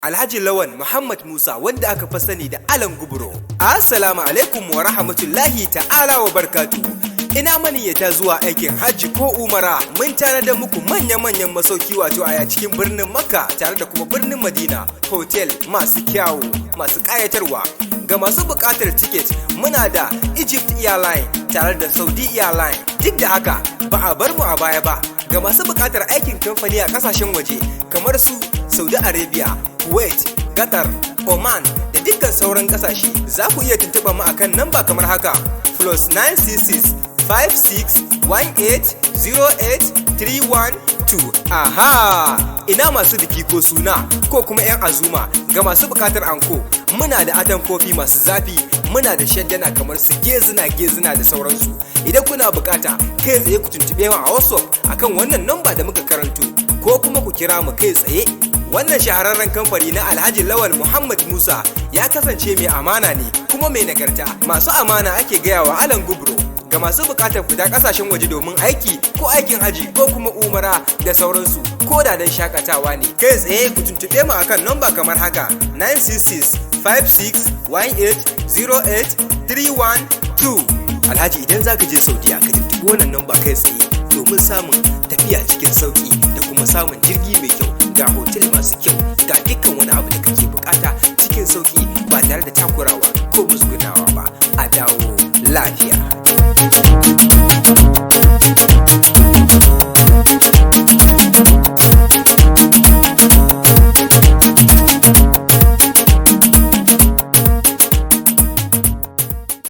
Alhaji Lawan Muhammad Musa wanda aka fi sani da Alan Gubro. Assalamu alaikum wa rahmatullahi ta'ala wa barkatu. Ina maniyyata zuwa aikin hajji ko umara mun tanadar muku manya-manyan masauki wato a cikin birnin Makka tare da kuma birnin Madina, hotel masu kyawu, masu kayatarwa. Ga masu buƙatar tiket muna da Egypt Airline tare da Saudi Airline. Duk da haka ba a bar mu a baya ba. Ga masu buƙatar aikin kamfani a ƙasashen waje kamar su Saudi Arabia, Kuwait, Qatar, Oman da dukkan sauran kasashe za ku iya tuntuɓa mu akan namba kamar haka +966 5618 08312. Aha! Ina masu biki ko suna ko kuma 'yan azuma. Ga masu bukatar anko muna da atamfofi masu zafi, muna da shaddana kamar su gezina da sauransu. Idan kuna bukata kai tsaye ku tuntuɓe mu a WhatsApp akan wannan namba da muka karanto ko kuma ku kira mu kai tsaye. Wannan shahararren kamfani na Alhaji Lawan Muhammad Musa ya kasance mai amana ne kuma mai nagarta. Masu amana ake gaya wa Alan Gubro. Ga masu bukatar fita kasashen waje domin aiki ko aikin haji ko kuma umara da sauransu ko da dan shakatawa ne, kai tsaye ku tuntube mu akan namba kamar haka 966 5618 08312. Alhaji idan zaka je Saudiya ka tuntubi wannan namba kai tsaye domin samun tafiya cikin sauki da kuma samun jirgi mai kyau, ga hotel masu kyau, ga dukkan wani abu da kake bukata cikin sauki ba tare da takurawa ko musgunawa ba. A dawo lafiya.